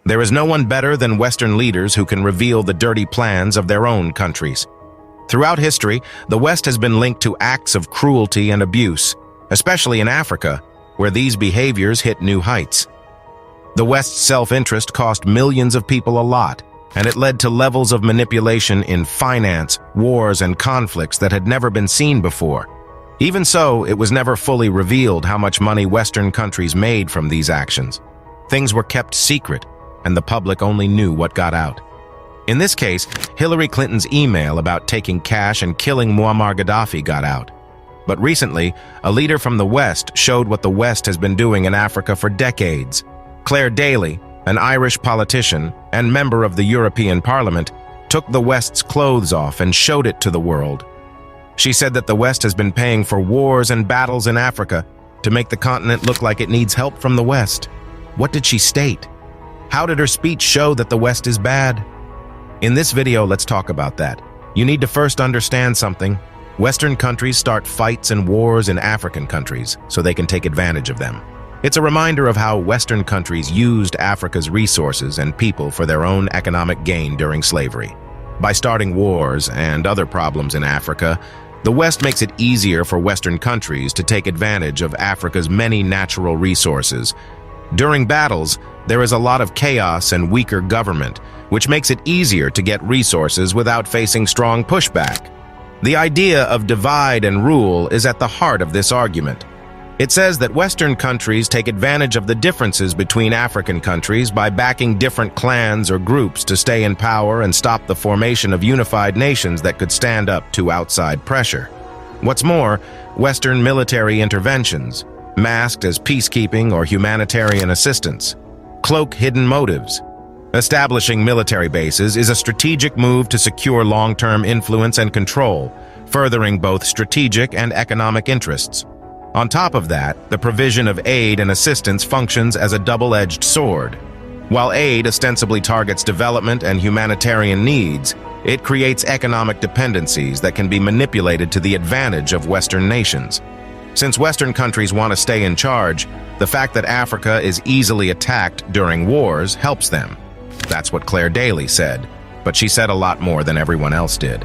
There is no one better than Western leaders who can reveal the dirty plans of their own countries. Throughout history, the West has been linked to acts of cruelty and abuse, especially in Africa, where these behaviors hit new heights. The West's self-interest cost millions of people a lot, and it led to levels of manipulation in finance, wars, and conflicts that had never been seen before. Even so, it was never fully revealed how much money Western countries made from these actions. Things were kept secret, and the public only knew what got out. In this case, Hillary Clinton's email about taking cash and killing Muammar Gaddafi got out. But recently, a leader from the West showed what the West has been doing in Africa for decades. Claire Daly, an Irish politician and member of the European Parliament, took the West's clothes off and showed it to the world. She said that the West has been paying for wars and battles in Africa to make the continent look like it needs help from the West. What did she state? How did her speech show that the West is bad? In this video, let's talk about that. You need to first understand something. Western countries start fights and wars in African countries so they can take advantage of them. It's a reminder of how Western countries used Africa's resources and people for their own economic gain during slavery. By starting wars and other problems in Africa, the West makes it easier for Western countries to take advantage of Africa's many natural resources. During battles, there is a lot of chaos and weaker government, which makes it easier to get resources without facing strong pushback. The idea of divide and rule is at the heart of this argument. It says that Western countries take advantage of the differences between African countries by backing different clans or groups to stay in power and stop the formation of unified nations that could stand up to outside pressure. What's more, Western military interventions, masked as peacekeeping or humanitarian assistance, cloak hidden motives. Establishing military bases is a strategic move to secure long-term influence and control, furthering both strategic and economic interests. On top of that, the provision of aid and assistance functions as a double-edged sword. While aid ostensibly targets development and humanitarian needs, it creates economic dependencies that can be manipulated to the advantage of Western nations. Since Western countries want to stay in charge, the fact that Africa is easily attacked during wars helps them. That's what Claire Daly said, but she said a lot more than everyone else did.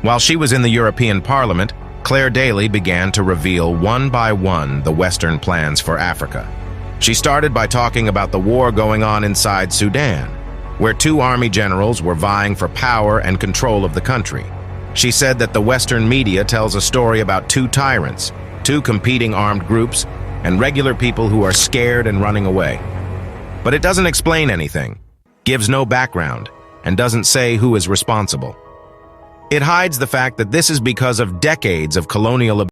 While she was in the European Parliament, Claire Daly began to reveal one by one the Western plans for Africa. She started by talking about the war going on inside Sudan, where two army generals were vying for power and control of the country. She said that the Western media tells a story about two tyrants, two competing armed groups, and regular people who are scared and running away. But it doesn't explain anything, gives no background, and doesn't say who is responsible. It hides the fact that this is because of decades of colonial abuse.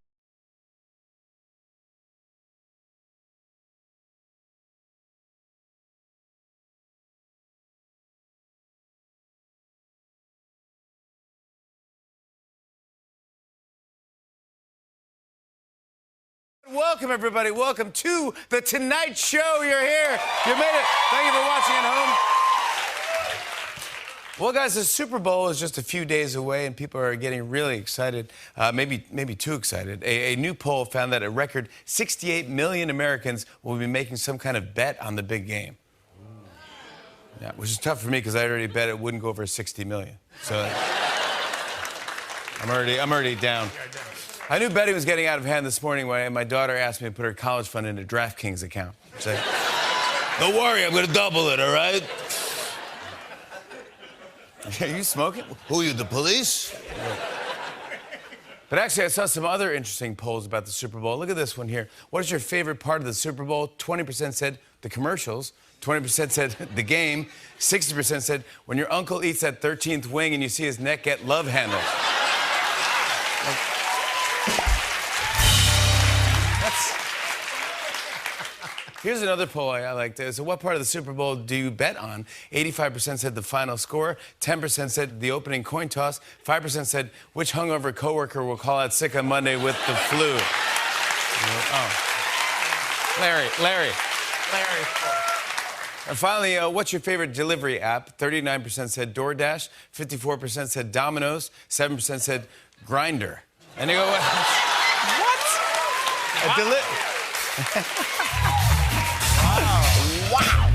Welcome, everybody. Welcome to The Tonight Show. You're here. You made it. Thank you for watching at home. Well, guys, the Super Bowl is just a few days away, and people are getting really excited, maybe too excited. A new poll found that a record 68 million Americans will be making some kind of bet on the big game. Yeah, which is tough for me because I already bet it wouldn't go over 60 million. So I'm already down. I knew betting was getting out of hand this morning when my daughter asked me to put her college fund in a DraftKings account. So, don't worry, I'm going to double it, all right? Are you smoking? Who are you, the police? But actually, I saw some other interesting polls about the Super Bowl. Look at this one here. What is your favorite part of the Super Bowl? 20% said the commercials. 20% said the game. 60% said when your uncle eats that 13th wing and you see his neck get love handles. Here's another poll I liked. So what part of the Super Bowl do you bet on? 85% said the final score. 10% said the opening coin toss. 5% said which hungover coworker will call out sick on Monday with the flu. Oh. Larry. And finally, what's your favorite delivery app? 39% said DoorDash. 54% said Domino's. 7% said Grindr. And you go, what? Wow.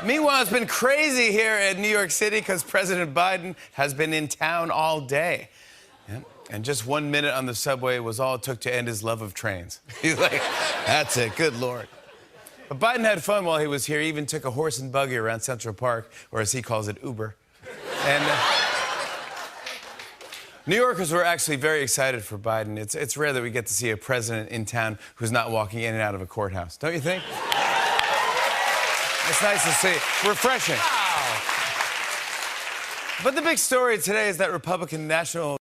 Meanwhile, it's been crazy here in New York City because President Biden has been in town all day. Yeah. And just 1 minute on the subway was all it took to end his love of trains. He's like, that's it, good Lord. But Biden had fun while he was here. He even took a horse and buggy around Central Park, or as he calls it, Uber. And New Yorkers were actually very excited for Biden. It's rare that we get to see a president in town who's not walking in and out of a courthouse, don't you think? It's nice to see. Refreshing. Wow. But the big story today is that Republican National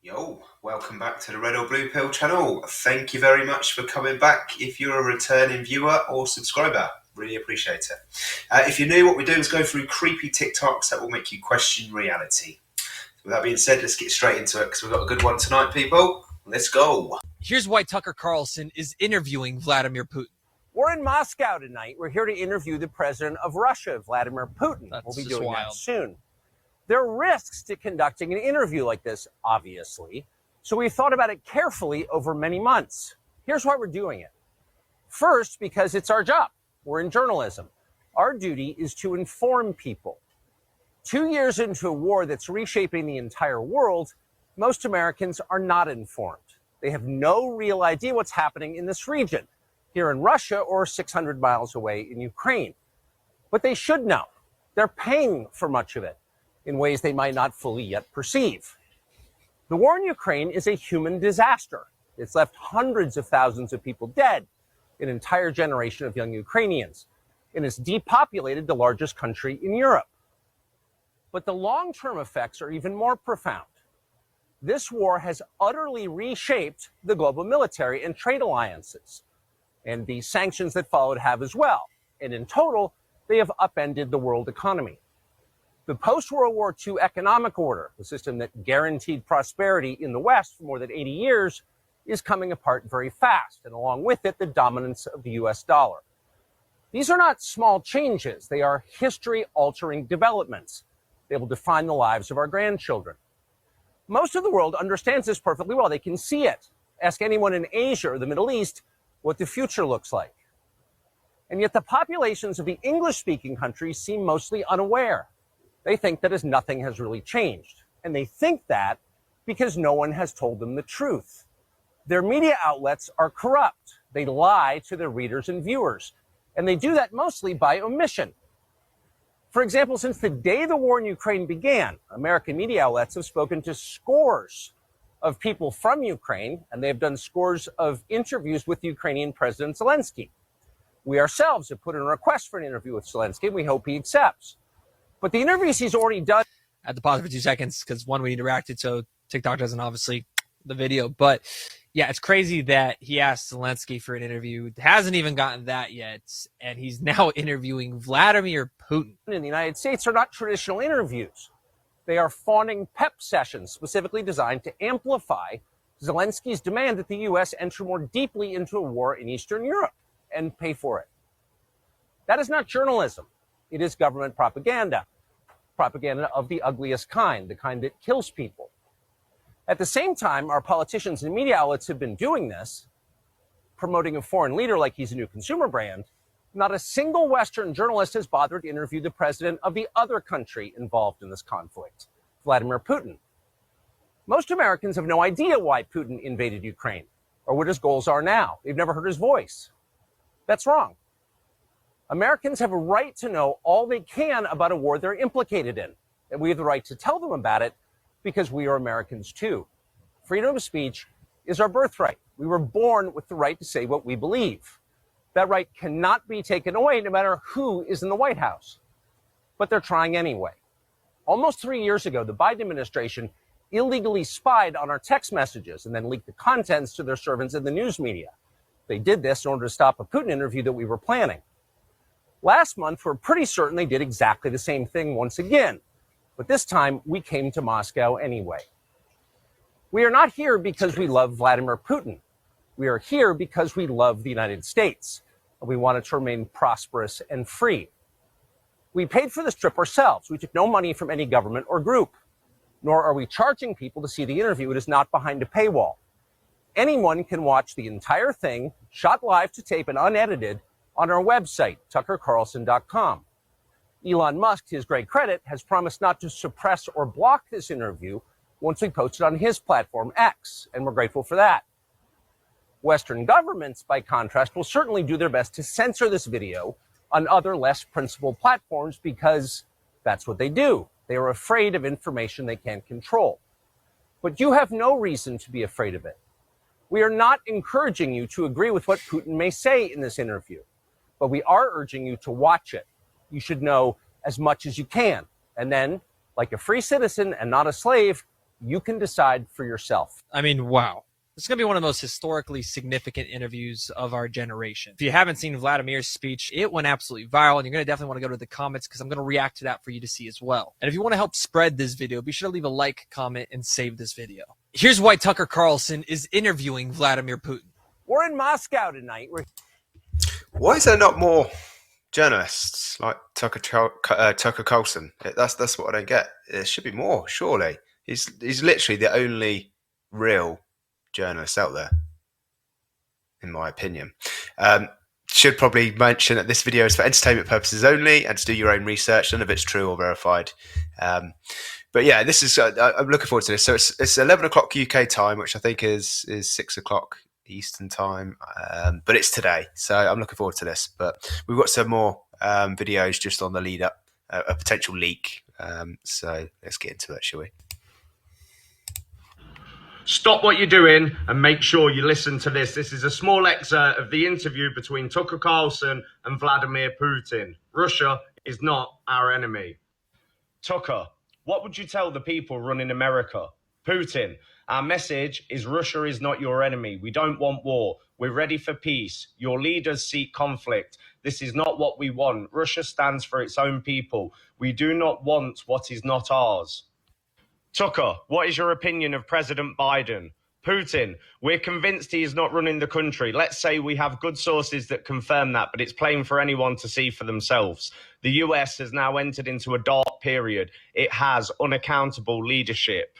Yo, welcome back to the Red or Blue Pill channel. Thank you very much for coming back. If you're a returning viewer or subscriber, really appreciate it. If you're new, what we do is go through creepy TikToks that will make you question reality. With that being said, let's get straight into it because we've got a good one tonight, people. Let's go. Here's why Tucker Carlson is interviewing Vladimir Putin. We're in Moscow tonight. We're here to interview the president of Russia, Vladimir Putin. We'll be doing that soon. There are risks to conducting an interview like this, obviously, so we thought about it carefully over many months. Here's why we're doing it. First, because it's our job. We're in journalism. Our duty is to inform people. 2 years into a war that's reshaping the entire world, most Americans are not informed. They have no real idea what's happening in this region, here in Russia or 600 miles away in Ukraine. But they should know. They're paying for much of it in ways they might not fully yet perceive. The war in Ukraine is a human disaster. It's left hundreds of thousands of people dead, an entire generation of young Ukrainians, and it's depopulated the largest country in Europe. But the long-term effects are even more profound. This war has utterly reshaped the global military and trade alliances, and the sanctions that followed have as well. And in total, they have upended the world economy. The post-World War II economic order, the system that guaranteed prosperity in the West for more than 80 years, is coming apart very fast, and along with it, the dominance of the US dollar. These are not small changes. They are history-altering developments. They will define the lives of our grandchildren. Most of the world understands this perfectly well. They can see it. Ask anyone in Asia or the Middle East what the future looks like. And yet the populations of the English-speaking countries seem mostly unaware. They think that as nothing has really changed. And they think that because no one has told them the truth. Their media outlets are corrupt. They lie to their readers and viewers. And they do that mostly by omission. For example, since the day the war in Ukraine began, American media outlets have spoken to scores of people from Ukraine, and they've done scores of interviews with Ukrainian President Zelensky. We ourselves have put in a request for an interview with Zelensky, and we hope he accepts. But the interviews he's already done. I had to pause for 2 seconds because one, we need to react it, so TikTok doesn't obviously the video. But yeah, it's crazy that he asked Zelensky for an interview. Hasn't even gotten that yet, and he's now interviewing Vladimir Putin. In the United States are not traditional interviews. They are fawning pep sessions specifically designed to amplify Zelensky's demand that the U.S. enter more deeply into a war in Eastern Europe and pay for it. That is not journalism. It is government propaganda. Propaganda of the ugliest kind, the kind that kills people. At the same time, our politicians and media outlets have been doing this, promoting a foreign leader like he's a new consumer brand. Not a single Western journalist has bothered to interview the president of the other country involved in this conflict, Vladimir Putin. Most Americans have no idea why Putin invaded Ukraine or what his goals are now. They've never heard his voice. That's wrong. Americans have a right to know all they can about a war they're implicated in, and we have the right to tell them about it because we are Americans too. Freedom of speech is our birthright. We were born with the right to say what we believe. That right cannot be taken away no matter who is in the White House. But they're trying anyway. Almost 3 years ago, the Biden administration illegally spied on our text messages and then leaked the contents to their servants in the news media. They did this in order to stop a Putin interview that we were planning. Last month, we're pretty certain they did exactly the same thing once again, but this time we came to Moscow anyway. We are not here because we love Vladimir Putin. We are here because we love the United States, and we want it to remain prosperous and free. We paid for this trip ourselves. We took no money from any government or group, nor are we charging people to see the interview. It is not behind a paywall. Anyone can watch the entire thing, shot live to tape and unedited, on our website, tuckercarlson.com. Elon Musk, to his great credit, has promised not to suppress or block this interview once we post it on his platform, X, and we're grateful for that. Western governments, by contrast, will certainly do their best to censor this video on other less principled platforms because that's what they do. They are afraid of information they can't control. But you have no reason to be afraid of it. We are not encouraging you to agree with what Putin may say in this interview, but we are urging you to watch it. You should know as much as you can. And then, like a free citizen and not a slave, you can decide for yourself. I mean, wow. This is going to be one of the most historically significant interviews of our generation. If you haven't seen Vladimir's speech, it went absolutely viral, and you're going to definitely want to go to the comments because I'm going to react to that for you to see as well. And if you want to help spread this video, be sure to leave a like, comment, and save this video. Here's why Tucker Carlson is interviewing Vladimir Putin. We're in Moscow tonight. Why is there not more journalists like Tucker Carlson? That's what I don't get. There should be more, surely. He's literally the only real journalist out there, in my opinion. Should probably mention that this video is for entertainment purposes only and to do your own research. None of it's true or verified. But yeah, this is. I'm looking forward to this. So it's 11 o'clock UK time, which I think is 6 o'clock Eastern time. But it's today, so I'm looking forward to this. But we've got some more videos just on the lead up, a potential leak. So let's get into it, shall we? Stop what you're doing and make sure you listen to this. This is a small excerpt of the interview between Tucker Carlson and Vladimir Putin. Russia is not our enemy. Tucker, what would you tell the people running America? Putin, our message is Russia is not your enemy. We don't want war. We're ready for peace. Your leaders seek conflict. This is not what we want. Russia stands for its own people. We do not want what is not ours. Tucker, what is your opinion of President Biden? Putin, we're convinced he is not running the country. Let's say we have good sources that confirm that, but it's plain for anyone to see for themselves. The US has now entered into a dark period. It has unaccountable leadership.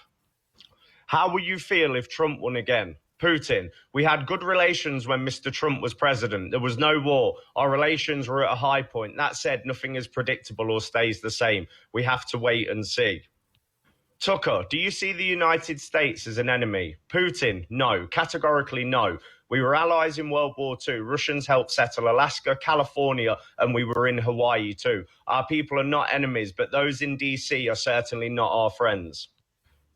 How will you feel if Trump won again? Putin, we had good relations when Mr. Trump was president. There was no war. Our relations were at a high point. That said, nothing is predictable or stays the same. We have to wait and see. Tucker, do you see the United States as an enemy? Putin, no, categorically no. We were allies in World War II. Russians helped settle Alaska, California, and we were in Hawaii too. Our people are not enemies, but those in DC are certainly not our friends.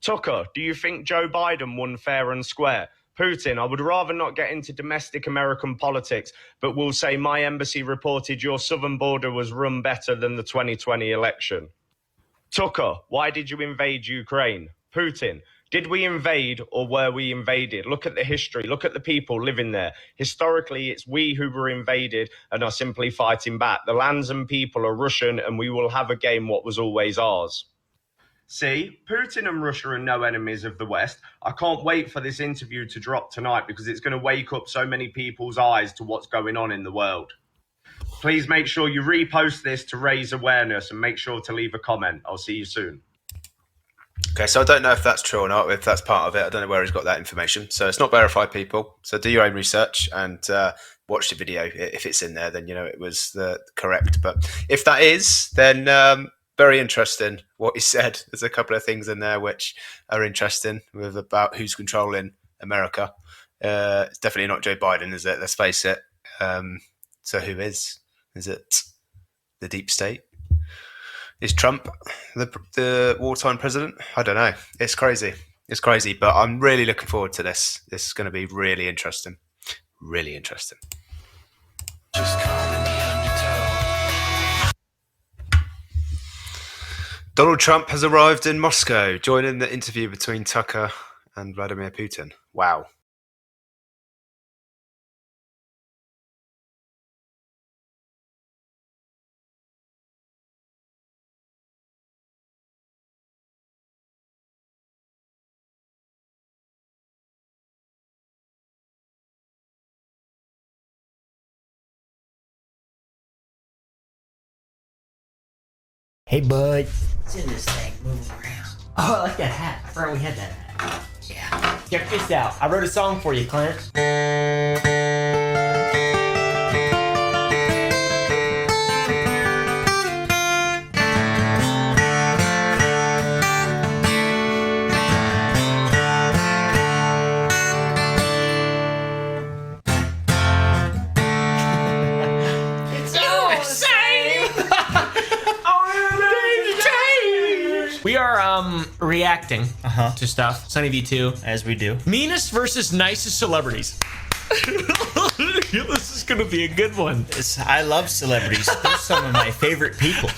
Tucker, do you think Joe Biden won fair and square? Putin, I would rather not get into domestic American politics, but will say my embassy reported your southern border was run better than the 2020 election. Tucker, why did you invade Ukraine? Putin, did we invade or were we invaded? Look at the history. Look at the people living there. Historically, it's we who were invaded and are simply fighting back. The lands and people are Russian and we will have again what was always ours. See, Putin and Russia are no enemies of the West. I can't wait for this interview to drop tonight because it's going to wake up so many people's eyes to what's going on in the world. Please make sure you repost this to raise awareness and make sure to leave a comment. I'll see you soon. Okay, so I don't know if that's true or not, if that's part of it. I don't know where he's got that information. So it's not verified, people. So do your own research and watch the video. If it's in there, then you know it was correct. But if that is, then very interesting what he said. There's a couple of things in there which are interesting about who's controlling America. It's definitely not Joe Biden, is it? Let's face it. So who is? Is it the deep state? Is Trump the wartime president? I don't know. It's crazy. It's crazy, but I'm really looking forward to this. This is going to be really interesting. Really interesting. Donald Trump has arrived in Moscow, joining the interview between Tucker and Vladimir Putin. Wow. Hey, bud. What's in this thing moving around? Oh, I like that hat. I forgot we had that hat. Yeah. Check this out. I wrote a song for you, Clint. We are reacting to stuff. Sunny V2, As we do. meanest versus nicest celebrities. This is gonna be a good one. I love celebrities. They're some of my favorite people.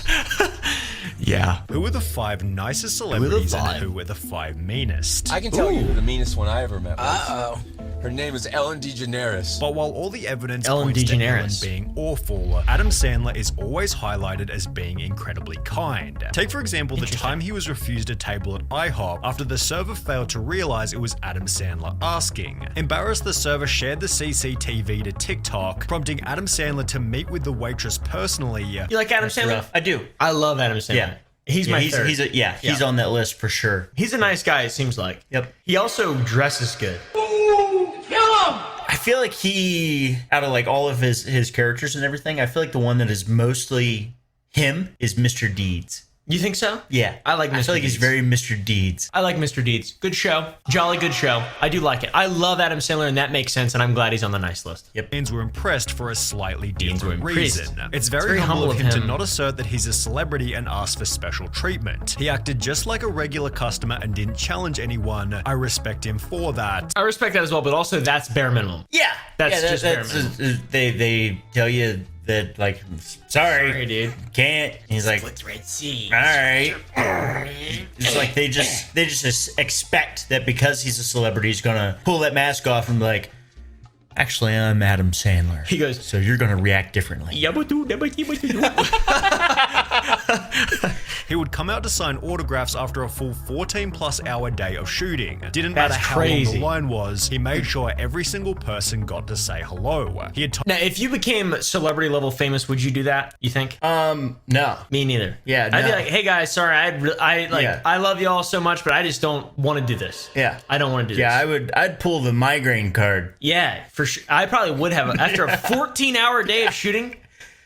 Yeah. Who are the 5 nicest celebrities and who were the 5 meanest? I can tell you the meanest one I ever met was. Her name is Ellen DeGeneres. But while all the evidence Ellen points to Ellen DeGeneres. being awful, Adam Sandler is always highlighted as being incredibly kind. Take for example the time he was refused a table at IHOP after the server failed to realize it was Adam Sandler asking. Embarrassed, the server shared the CCTV to TikTok, prompting Adam Sandler to meet with the waitress personally. You like Adam Sandler? rough. I do. I love Adam Sandler. Yeah. He's my third. He's on that list for sure. He's a nice guy, it seems like. Yep. He also dresses good. I feel like he, out of like all of his characters and everything, I feel like the one that is mostly him is Mr. Deeds. You think so? Yeah. I like Mr. I feel like he's Deeds. very Mr. Deeds. I like Mr. Deeds. Good show. Jolly good show. I do like it. I love Adam Sandler, and that makes sense, and I'm glad he's on the nice list. Yep. Fans were impressed for a slightly Deans were different impressed. reason. It's very humble of him to not assert that he's a celebrity and ask for special treatment. He acted just like a regular customer and didn't challenge anyone. I respect him for that. I respect that as well, but also that's bare minimum. Yeah. That's just bare minimum. They tell you that, like, sorry dude. Can't. And he's like, With Red Sea. all right. It's like they just expect that because he's a celebrity, he's gonna pull that mask off and be like, actually, I'm Adam Sandler. He goes, So you're gonna react differently. He would come out to sign autographs after a full 14+ hour day of shooting. Didn't That's matter how long crazy. the line was, he made sure every single person got to say hello. He had Now, if you became celebrity level famous, would you do that? You think? No. Me neither. Yeah, I'd be no. like, hey guys, sorry, Yeah. I love you all so much, but I just don't want to do this. Yeah. I don't want to do Yeah, this. I'd pull the migraine card. Yeah, for sure. I probably would have after a 14-hour day of shooting.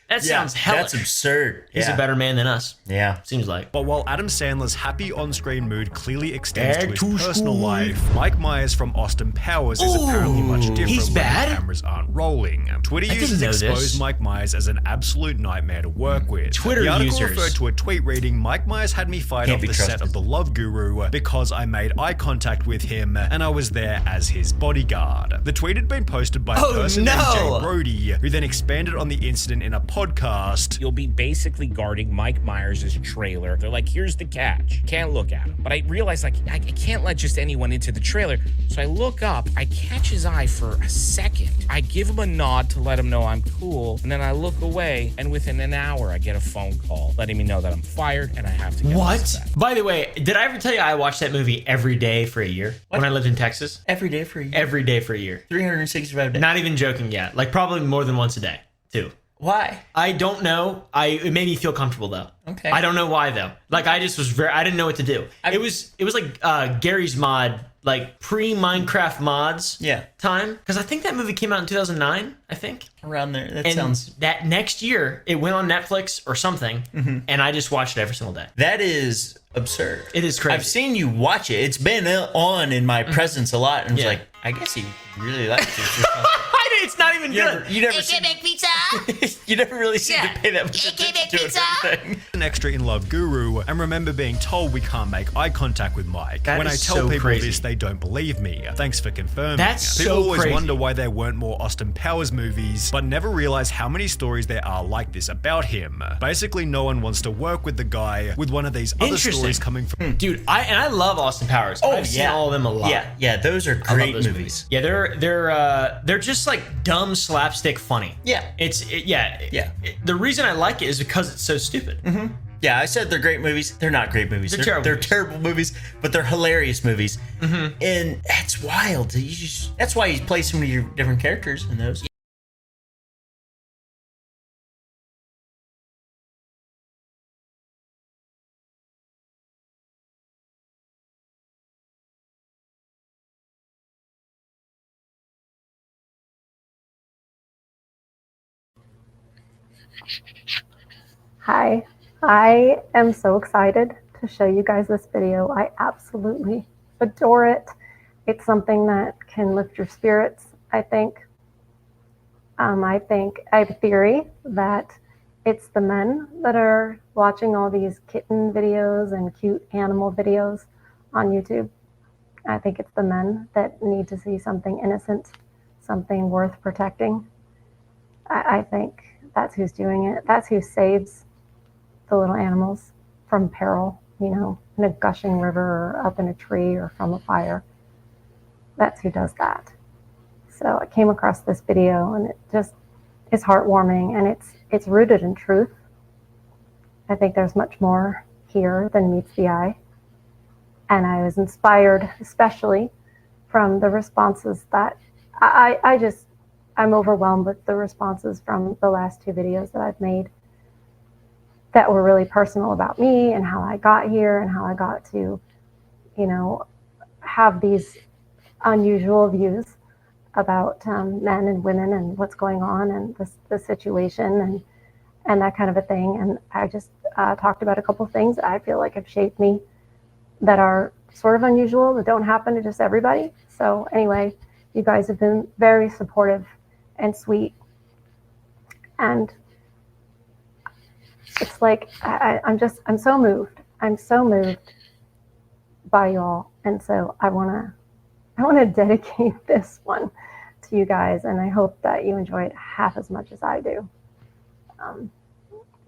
That sounds hellish. That's absurd. He's yeah. a better man than us. Yeah. Seems like. But while Adam Sandler's happy on-screen mood clearly extends Back to his to personal school. life, Mike Myers from Austin Powers is apparently much different he's when bad? the cameras aren't rolling. Twitter didn't users know exposed this. Mike Myers as an absolute nightmare to work with. Twitter the article users. referred to a tweet reading, Mike Myers had me fired Can't off be the set trusted. of The Love Guru because I made eye contact with him and I was there as his bodyguard. The tweet had been posted by a Oh, person named no. Jay Brody, who then expanded on the incident in a podcast. You'll be basically guarding Mike Myers' trailer. They're like, here's the catch. Can't look at him. But I realized, like, I can't let just anyone into the trailer. So I look up, I catch his eye for a second. I give him a nod to let him know I'm cool. And then I look away, and within an hour, I get a phone call letting me know that I'm fired and I have to get What? this back. By the way, did I ever tell you I watched that movie every day for a year when I lived in Texas? Every day for a year. Every day for a year. 365 days. Not even joking yet. Like probably more than once a day, too. Why? I don't know. It made me feel comfortable though. Okay. I don't know why though. Like I just was I didn't know what to do. It was like Gary's Mod, like pre-Minecraft mods. Yeah. Time, because I think that movie came out in 2009. I think Around there. That and sounds. that next year it went on Netflix or something, and I just watched it every single day. That is absurd. It is crazy. I've seen you watch it. It's been on in my presence a lot, and it's Yeah. like, I guess he really likes it. It's not even good. You never Hey, seen. can make pizza? You never really seem to pay that much attention to it. An extra in Love Guru, and remember being told we can't make eye contact with Mike. That when I is tell so people crazy. this, they don't believe me. Thanks for confirming. That's People so always crazy. wonder why there weren't more Austin Powers movies, but never realize how many stories there are like this about him. Basically, no one wants to work with the guy with one of these other Interesting. stories coming from. Dude, I love Austin Powers. I've seen all of them a lot. Yeah, those are I love great those movies. Yeah, they're just like dumb slapstick funny. Yeah. The reason I like it is because it's so stupid. Yeah, I said they're great movies. They're not great movies. They're terrible They're movies. terrible movies, but they're hilarious movies. And that's wild. That's why you play so many different characters in those. Hi, I am so excited to show you guys this video. I absolutely adore it. It's something that can lift your spirits, I think. I have a theory that it's the men that are watching all these kitten videos and cute animal videos on YouTube. I think it's the men that need to see something innocent, something worth protecting. I think that's who's doing it. That's who saves the little animals from peril, you know, in a gushing river or up in a tree or from a fire. That's who does that. So I came across this video and it just is heartwarming, and it's rooted in truth. I think there's much more here than meets the eye. And I was inspired, especially from the responses that I'm overwhelmed with the responses from the last two videos that I've made that were really personal about me and how I got here and how I got to, you know, have these unusual views about men and women and what's going on and the situation and that kind of a thing. And I just talked about a couple things that I feel like have shaped me that are sort of unusual, that don't happen to just everybody. So anyway, you guys have been very supportive and sweet. And it's like, I'm so moved. I'm so moved by y'all. And so I want to dedicate this one to you guys. And I hope that you enjoy it half as much as I do.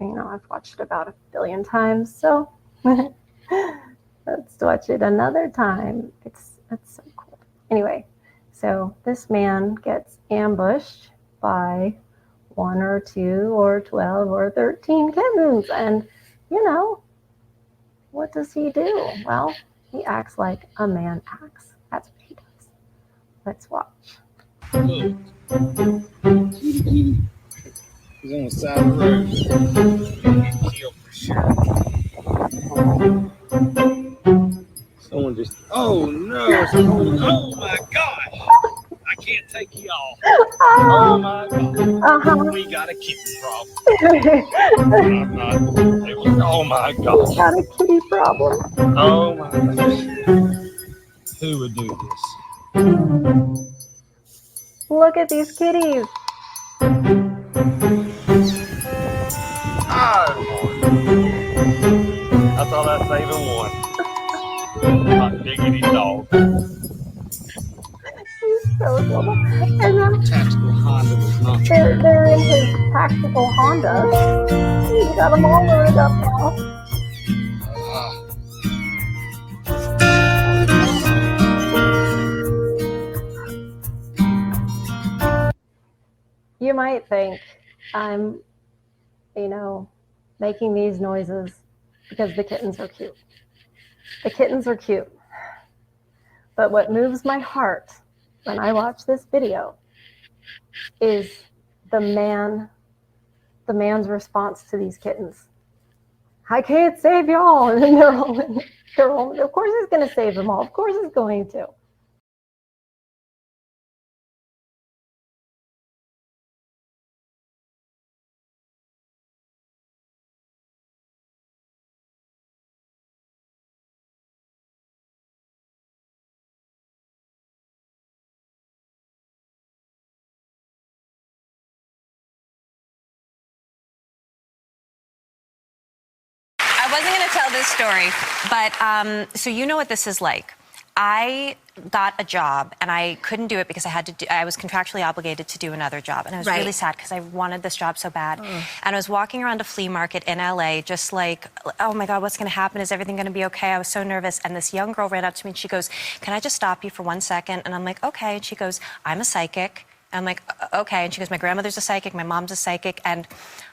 You know, I've watched it about 1 billion times, so let's watch it another time. It's so cool. Anyway, so this man gets ambushed by 1 or 2 or 12 or 13 kittens. And, you know, what does he do? Well, he acts like a man acts. That's what he does. Let's watch. He's on the side of the road. Killed for sure. Someone just, oh no, oh my gosh. I can't take you all. Oh my God. We got a kitten problem. Oh my gosh. We got a kitty problem. Oh my gosh. Who would do this? Look at these kitties. I thought I'd save him one. Hot diggity dog. He's so little. And Tactical Honda was not they're in his tactical Honda. He's got them all loaded up now. You might think I'm, you know, making these noises because the kittens are cute. The kittens are cute. But what moves my heart when I watch this video is the man's response to these kittens. I can't save y'all. And then they're all, of course he's going to save them all. Of course he's going to. wasn't going to tell this story, but so you know what this is like. I got a job and I couldn't do it because I was contractually obligated to do another job, and I was really sad because I wanted this job so bad. And I was walking around a flea market in LA just like, oh my God, what's going to happen? Is everything going to be okay? I was so nervous. And this young girl ran up to me and she goes, can I just stop you for 1 second? And I'm like, okay. And she goes, I'm a psychic. And I'm like, okay. And she goes, my grandmother's a psychic, my mom's a psychic, and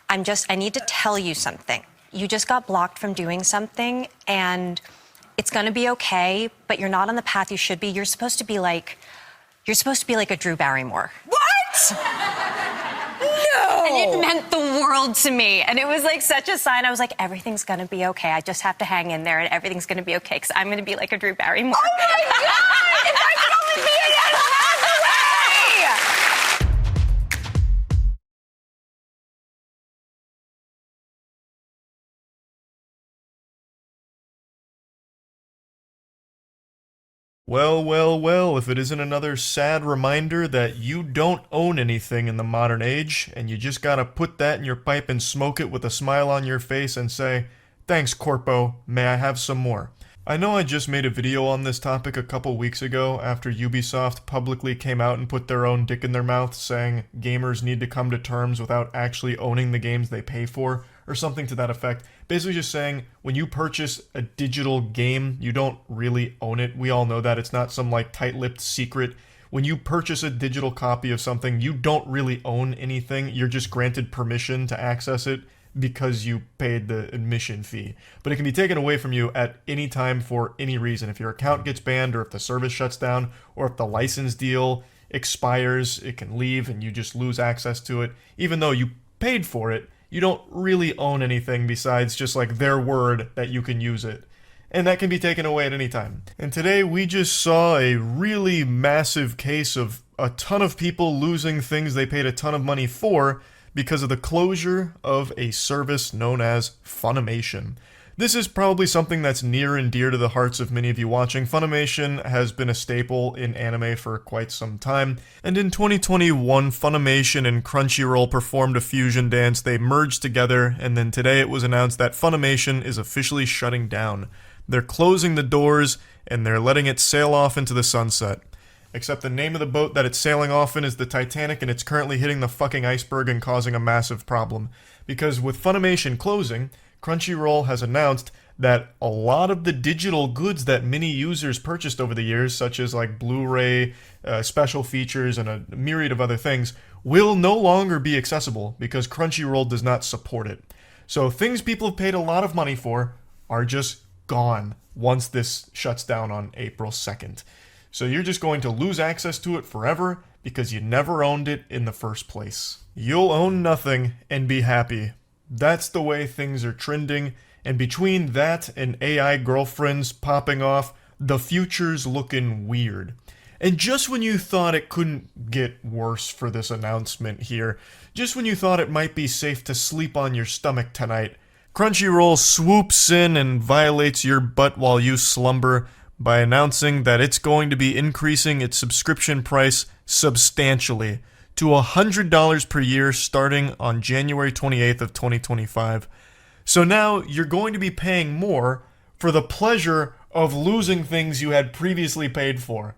I need to tell you something. You just got blocked from doing something, and it's going to be okay, but you're not on the path you should be. You're supposed to be like a Drew Barrymore. What? No! And it meant the world to me. And it was like such a sign. I was like, everything's going to be okay. I just have to hang in there and everything's going to be okay because I'm going to be like a Drew Barrymore. Oh my God! If I could only be in it half the way! Well, well, well, if it isn't another sad reminder that you don't own anything in the modern age, and you just gotta put that in your pipe and smoke it with a smile on your face and say, thanks, Corpo, may I have some more? I know I just made a video on this topic a couple weeks ago after Ubisoft publicly came out and put their own dick in their mouth saying gamers need to come to terms without actually owning the games they pay for, or something to that effect. Basically just saying, when you purchase a digital game, you don't really own it. We all know that. It's not some like tight-lipped secret. When you purchase a digital copy of something, you don't really own anything. You're just granted permission to access it because you paid the admission fee. But it can be taken away from you at any time for any reason. If your account gets banned, or if the service shuts down, or if the license deal expires, it can leave and you just lose access to it. Even though you paid for it, you don't really own anything besides just like their word that you can use it. And that can be taken away at any time. And today we just saw a really massive case of a ton of people losing things they paid a ton of money for because of the closure of a service known as Funimation. This is probably something that's near and dear to the hearts of many of you watching. Funimation has been a staple in anime for quite some time, and in 2021, Funimation and Crunchyroll performed a fusion dance. They merged together, and then today it was announced that Funimation is officially shutting down. They're closing the doors, and they're letting it sail off into the sunset. Except the name of the boat that it's sailing off in is the Titanic, and it's currently hitting the fucking iceberg and causing a massive problem. Because with Funimation closing, Crunchyroll has announced that a lot of the digital goods that many users purchased over the years, such as like Blu-ray, special features, and a myriad of other things, will no longer be accessible because Crunchyroll does not support it. So things people have paid a lot of money for are just gone once this shuts down on April 2nd. So you're just going to lose access to it forever because you never owned it in the first place. You'll own nothing and be happy. That's the way things are trending, and between that and AI girlfriends popping off, the future's looking weird. And just when you thought it couldn't get worse for this announcement here, just when you thought it might be safe to sleep on your stomach tonight, Crunchyroll swoops in and violates your butt while you slumber by announcing that it's going to be increasing its subscription price substantially to $100 per year starting on January 28th of 2025. So now you're going to be paying more for the pleasure of losing things you had previously paid for.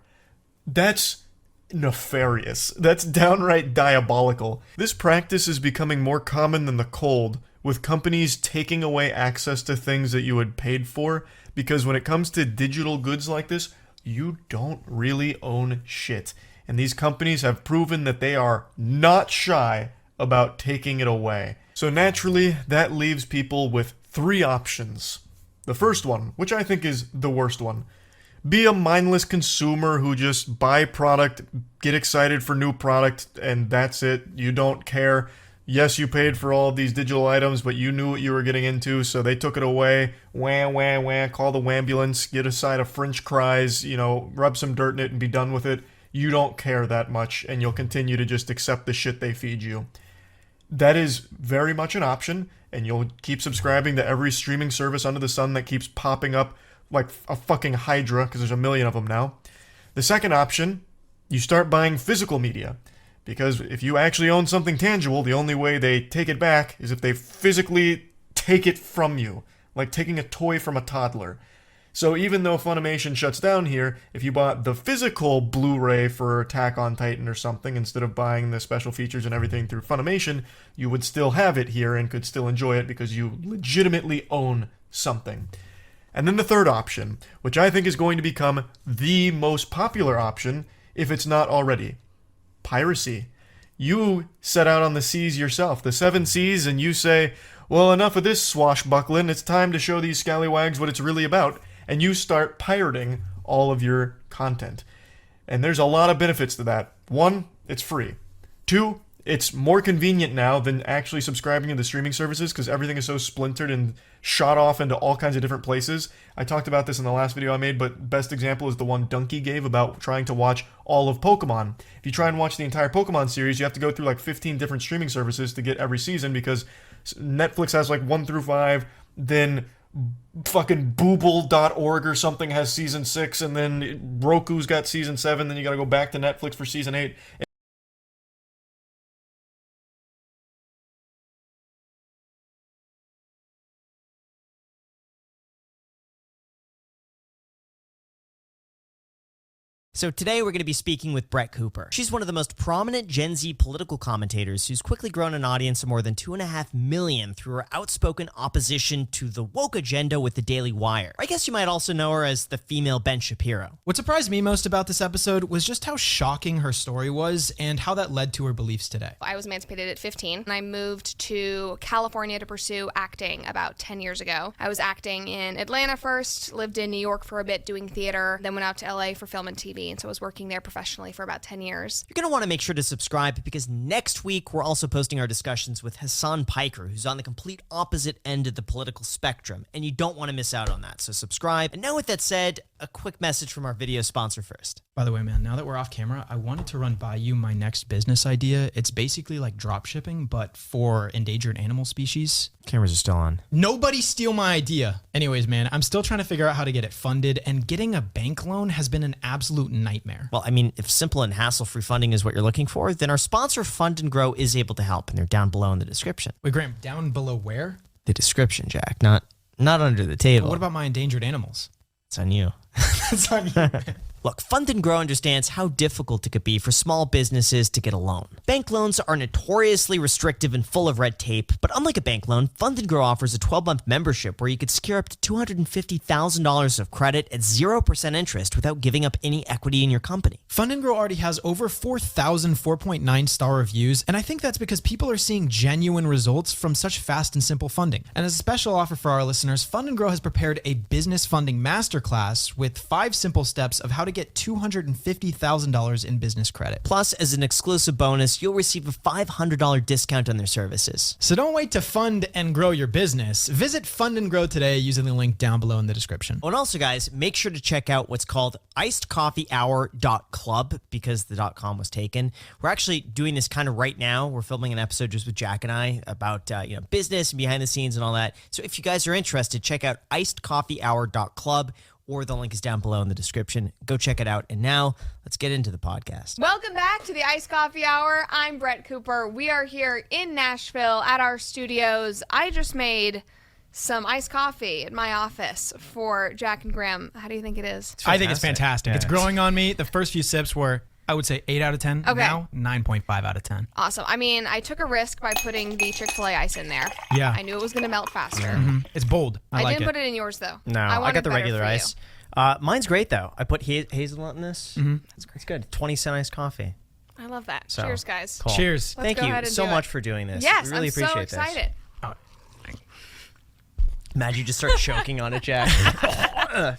That's nefarious. That's downright diabolical. This practice is becoming more common than the cold, with companies taking away access to things that you had paid for, because when it comes to digital goods like this, you don't really own shit. And these companies have proven that they are not shy about taking it away. So naturally, that leaves people with three options. The first one, which I think is the worst one, be a mindless consumer who just buy product, get excited for new product, and that's it. You don't care. Yes, you paid for all of these digital items, but you knew what you were getting into, so they took it away. Wah, wah, wah, call the wambulance, get a side of French fries, rub some dirt in it and be done with it. You don't care that much, and you'll continue to just accept the shit they feed you. That is very much an option, and you'll keep subscribing to every streaming service under the sun that keeps popping up like a fucking hydra, because there's a million of them now. The second option, you start buying physical media, because if you actually own something tangible, the only way they take it back is if they physically take it from you. like taking a toy from a toddler. So even though Funimation shuts down here, if you bought the physical Blu-ray for Attack on Titan or something, instead of buying the special features and everything through Funimation, you would still have it here and could still enjoy it because you legitimately own something. And then the third option, which I think is going to become the most popular option, if it's not already, piracy. You set out on the seas yourself, the 7 seas, and you say, well, enough of this swashbuckling, it's time to show these scallywags what it's really about. And you start pirating all of your content. And there's a lot of benefits to that. 1, it's free. 2, it's more convenient now than actually subscribing to the streaming services because everything is so splintered and shot off into all kinds of different places. I talked about this in the last video I made, but best example is the one Donkey gave about trying to watch all of Pokemon. If you try and watch the entire Pokemon series, you have to go through like 15 different streaming services to get every season because Netflix has like 1 through 5, then fucking Booble.org or something has season 6, and then Roku's got season 7, then you gotta go back to Netflix for season 8. So today we're going to be speaking with Brett Cooper. She's one of the most prominent Gen Z political commentators who's quickly grown an audience of more than 2.5 million through her outspoken opposition to the woke agenda with the Daily Wire. I guess you might also know her as the female Ben Shapiro. What surprised me most about this episode was just how shocking her story was and how that led to her beliefs today. I was emancipated at 15 and I moved to California to pursue acting about 10 years ago. I was acting in Atlanta first, lived in New York for a bit doing theater, then went out to LA for film and TV. And so I was working there professionally for about 10 years. You're going to want to make sure to subscribe because next week we're also posting our discussions with Hassan Piker, who's on the complete opposite end of the political spectrum, and you don't want to miss out on that. So subscribe. And now with that said, a quick message from our video sponsor first. By the way, man, now that we're off camera, I wanted to run by you my next business idea. It's basically like drop shipping, but for endangered animal species. Cameras are still on. Nobody steal my idea. Anyways, man, I'm still trying to figure out how to get it funded, and getting a bank loan has been an absolute nightmare. Well, I mean, if simple and hassle-free funding is what you're looking for, then our sponsor Fund and Grow is able to help, and they're down below in the description. Wait, Graham, down below where? The description, Jack, not under the table. But what about my endangered animals? It's on you. It's on you. Look, Fund and Grow understands how difficult it could be for small businesses to get a loan. Bank loans are notoriously restrictive and full of red tape, but unlike a bank loan, Fund and Grow offers a 12-month membership where you could secure up to $250,000 of credit at 0% interest without giving up any equity in your company. Fund and Grow already has over 4,000 4.9 star reviews, and I think that's because people are seeing genuine results from such fast and simple funding. And as a special offer for our listeners, Fund and Grow has prepared a business funding masterclass with 5 simple steps of how to get $250,000 in business credit. Plus, as an exclusive bonus, you'll receive a $500 discount on their services. So don't wait to fund and grow your business. Visit Fund and Grow today using the link down below in the description. Oh, and also, guys, make sure to check out what's called icedcoffeehour.club because the .com was taken. We're actually doing this kind of right now. We're filming an episode just with Jack and I about business and behind the scenes and all that. So if you guys are interested, check out icedcoffeehour.club. Or the link is down below in the description. Go check it out. And now, let's get into the podcast. Welcome back to the Iced Coffee Hour. I'm Brett Cooper. We are here in Nashville at our studios. I just made some iced coffee in my office for Jack and Graham. How do you think it is? I think it's fantastic. Yeah. It's growing on me. The first few sips were, I would say, 8 out of 10. Okay. Now, 9.5 out of 10. Awesome. I mean, I took a risk by putting the Chick-fil-A ice in there. Yeah. I knew it was going to melt faster. Mm-hmm. It's bold. I like didn't it. put it in yours, though. No, I got the regular ice. Mine's great, though. I put hazelnut in this. Mm-hmm. It's good. 20-cent iced coffee. I love that. So, cheers, guys. Cool. Cheers. Thank you so much for doing this. Yes, we really I'm appreciate so excited. Imagine you just start choking on it, Jack.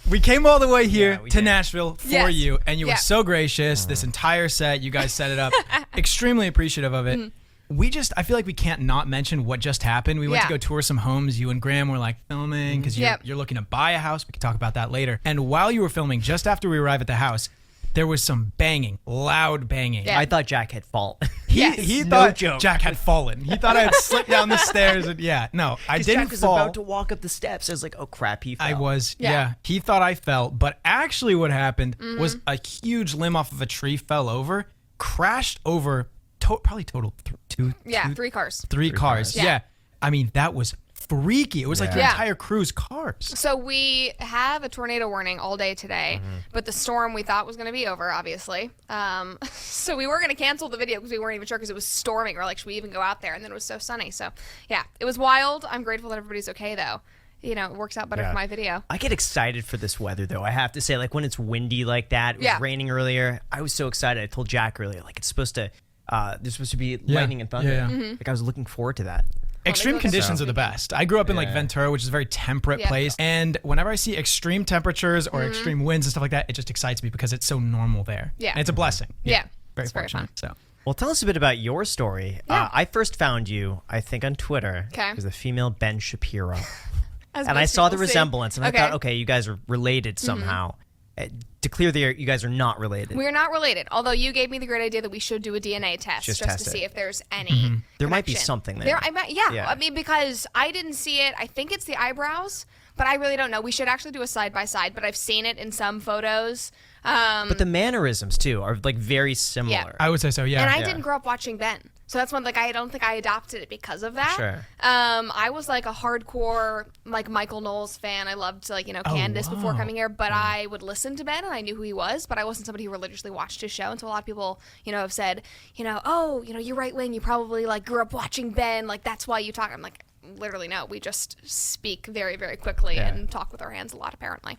We came all the way here to Nashville for Yes. you, and you were so gracious. This entire set, you guys set it up. Extremely appreciative of it. I feel like we can't not mention what just happened. We went to go tour some homes. You and Graham were like filming because you're looking to buy a house. We can talk about that later. And while you were filming, just after we arrived at the house, there was some banging, loud banging. Yeah. I thought Jack had fallen. He thought Jack had fallen. He thought I had slipped down the stairs. And I didn't Jack was fall. about to walk up the steps. I was like, oh crap, he fell. I was, He thought I fell, but actually what happened was a huge limb off of a tree fell over, crashed over, probably total 3 cars. 3 cars. Yeah. I mean, that was freaky. It was like your Yeah. entire crew's cars. So we have a tornado warning all day today, but the storm we thought was going to be over, obviously. So we were going to cancel the video because we weren't even sure because it was storming. We're like, should we even go out there? And then it was so sunny. So yeah, it was wild. I'm grateful that everybody's okay though. You know, it works out better for my video. I get excited for this weather, though. I have to say, like, when it's windy like that, it was raining earlier. I was so excited. I told Jack earlier, like, it's supposed to, there's supposed to be lightning and thunder. Yeah. Like, I was looking forward to that. Extreme conditions are the best. I grew up in like Ventura, which is a very temperate place. And whenever I see extreme temperatures or extreme winds and stuff like that, it just excites me because it's so normal there. Yeah. And it's a blessing. Yeah. Very It's very fortunate. So. Well, tell us a bit about your story. I first found you, I think, on Twitter. Okay. As the female Ben Shapiro. As And I most saw the people see. resemblance, and I thought, okay, you guys are related somehow. To clear the air, you guys are not related. We're not related, although you gave me the great idea that we should do a DNA test Just to test see it. if there's any There might be connection. something there. Yeah, I mean, because I didn't see it. I think it's the eyebrows, but I really don't know. We should actually do a side-by-side, but I've seen it in some photos. But the mannerisms, too, are like very similar. I would say so, yeah. And I didn't grow up watching Ben. So that's one, like, I don't think I adopted it because of that. Sure. I was like a hardcore, like, Michael Knowles fan. I loved, like, you know, Candace before coming here, but I would listen to Ben and I knew who he was, but I wasn't somebody who religiously watched his show. And so a lot of people, you know, have said, you know, oh, you know, you're right wing. You probably, like, grew up watching Ben. Like, that's why you talk. I'm like, literally no. We just speak very, very quickly and talk with our hands a lot, apparently.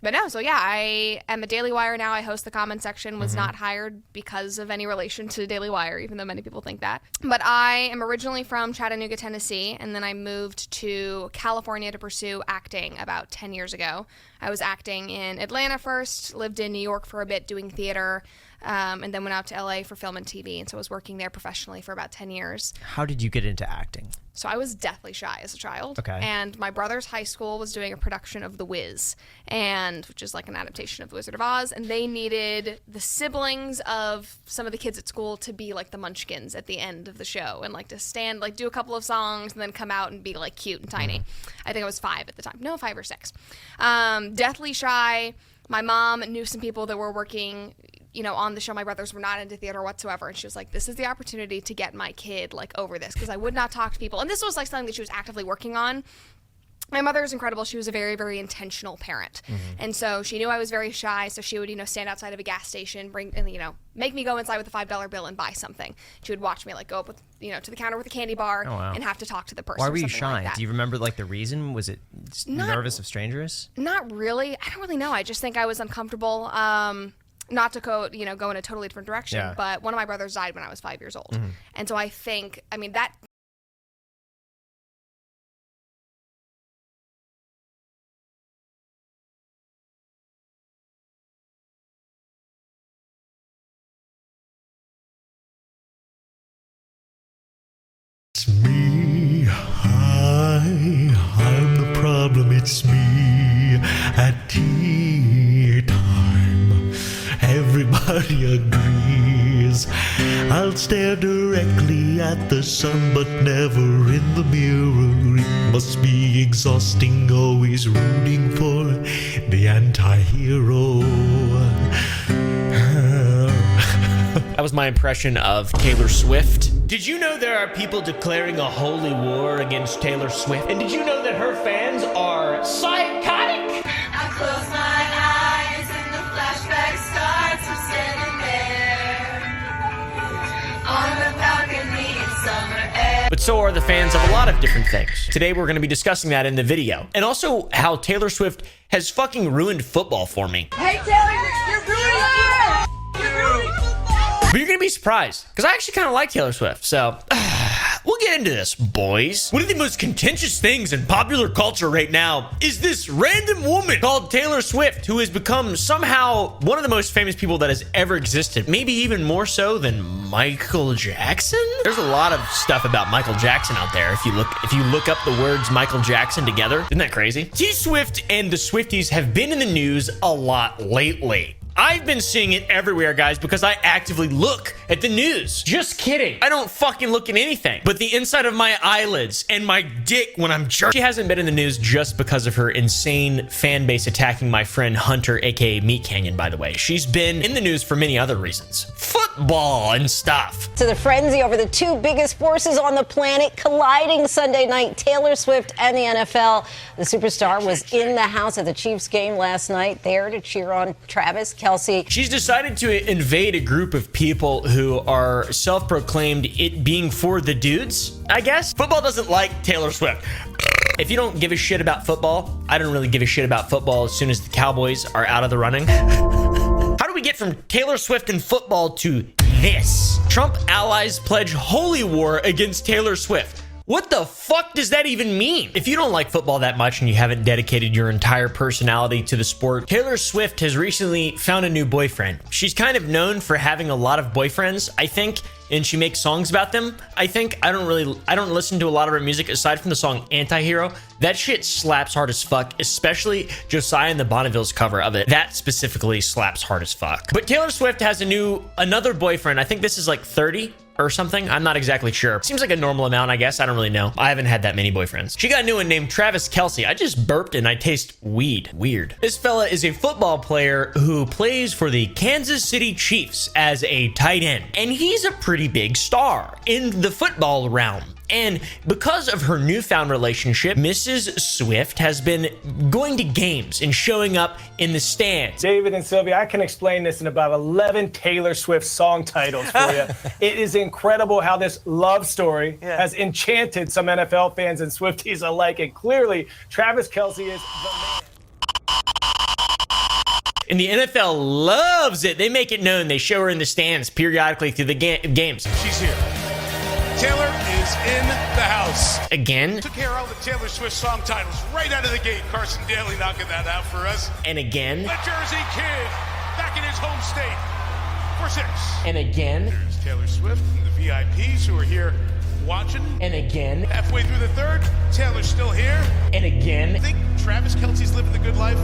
But no, so yeah, I am a Daily Wire now. I host the comment section, was not hired because of any relation to Daily Wire, even though many people think that. But I am originally from Chattanooga, Tennessee, and then I moved to California to pursue acting about 10 years ago. I was acting in Atlanta first, lived in New York for a bit doing theater, and then went out to LA for film and TV. And so I was working there professionally for about 10 years. How did you get into acting? So I was deathly shy as a child. Okay. And my brother's high school was doing a production of The Wiz, which is like an adaptation of The Wizard of Oz, and they needed the siblings of some of the kids at school to be like the Munchkins at the end of the show and like to stand, like do a couple of songs and then come out and be like cute and tiny. I think I was 5 at the time. No, 5 or 6. Deathly shy. My mom knew some people that were working, you know, on the show. My brothers were not into theater whatsoever. And she was like, this is the opportunity to get my kid like over this, because I would not talk to people. And this was like something that she was actively working on. My mother is incredible. She was a very, very intentional parent. And so she knew I was very shy. So she would, you know, stand outside of a gas station, make me go inside with a $5 bill and buy something. She would watch me like go up with, you know, to the counter with a candy bar and have to talk to the person. Why were or you something shy? like that. Do you remember like the reason? Was it just nervous of strangers? Not really. I don't really know. I just think I was uncomfortable. Not to go in a totally different direction, but one of my brothers died when I was 5 years old. And so I think, I mean, that It's me, I'm the problem, it's me. At tea time, everybody agrees. I'll stare directly at the sun, but never in the mirror. It must be exhausting, always rooting for the anti-hero. That was my impression of Taylor Swift. Did you know there are people declaring a holy war against Taylor Swift? And did you know that her fans are psychotic? I close my eyes and the flashback starts. I'm standing there on the balcony in summer air. But so are the fans of a lot of different things. Today we're going to be discussing that in the video. And also how Taylor Swift has fucking ruined football for me. Hey Taylor, you're ruining it! You're ruining football! But you're going to be surprised, because I actually kind of like Taylor Swift, so we'll get into this, boys. One of the most contentious things in popular culture right now is this random woman called Taylor Swift, who has become somehow one of the most famous people that has ever existed, maybe even more so than Michael Jackson. There's a lot of stuff about Michael Jackson out there if you look up the words Michael Jackson together. Isn't that crazy? T Swift and the Swifties have been in the news a lot lately. I've been seeing it everywhere, guys, because I actively look at the news. Just kidding. I don't fucking look at anything but the inside of my eyelids and my dick when I'm jerking. She hasn't been in the news just because of her insane fan base attacking my friend Hunter, aka Meat Canyon, by the way. She's been in the news for many other reasons. Football and stuff. To the frenzy over the two biggest forces on the planet colliding Sunday night, Taylor Swift and the NFL. The superstar was in the house at the Chiefs game last night, there to cheer on Travis Kelce. She's decided to invade a group of people who are self-proclaimed it being for the dudes, I guess. Football doesn't like Taylor Swift. If you don't give a shit about football, I don't really give a shit about football as soon as the Cowboys are out of the running. How do we get from Taylor Swift and football to this? Trump allies pledge holy war against Taylor Swift. What the fuck does that even mean? If you don't like football that much and you haven't dedicated your entire personality to the sport, Taylor Swift has recently found a new boyfriend. She's kind of known for having a lot of boyfriends, I think, and she makes songs about them. I think I don't listen to a lot of her music aside from the song Anti-Hero. That shit slaps hard as fuck, especially Josiah and the Bonnevilles cover of it. That specifically slaps hard as fuck. But Taylor Swift has another boyfriend. I think this is like 30 or something. I'm not exactly sure. Seems like a normal amount, I guess. I don't really know. I haven't had that many boyfriends. She got a new one named Travis Kelce. I just burped and I taste weed. Weird. This fella is a football player who plays for the Kansas City Chiefs as a tight end. And he's a pretty big star in the football realm. And because of her newfound relationship, Mrs. Swift has been going to games and showing up in the stands. David and Sylvia, I can explain this in about 11 Taylor Swift song titles for you. It is incredible how this love story has enchanted some NFL fans and Swifties alike. And clearly, Travis Kelce is the man. And the NFL loves it. They make it known. They show her in the stands periodically through the games. She's here. Taylor is in the house. Again. Took care of all the Taylor Swift song titles right out of the gate. Carson Daly knocking that out for us. And again. The Jersey Kid back in his home state for 6. And again. There's Taylor Swift and the VIPs who are here watching. And again. Halfway through the third, Taylor's still here. And again. I think Travis Kelce's living the good life.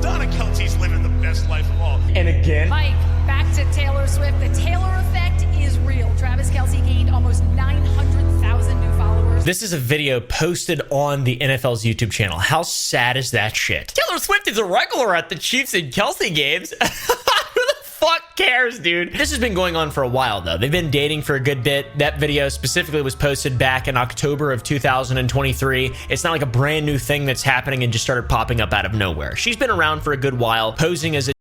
Donna Kelce's living the best life of all. And again. Mike, back to Taylor Swift. The Taylor effect is real. Travis Kelce gained almost 900,000 new followers. This is a video posted on the NFL's YouTube channel. How sad is that shit? Taylor Swift is a regular at the Chiefs and Kelce games. Who the fuck cares, dude? This has been going on for a while, though. They've been dating for a good bit. That video specifically was posted back in October of 2023. It's not like a brand new thing that's happening and just started popping up out of nowhere. She's been around for a good while, posing as a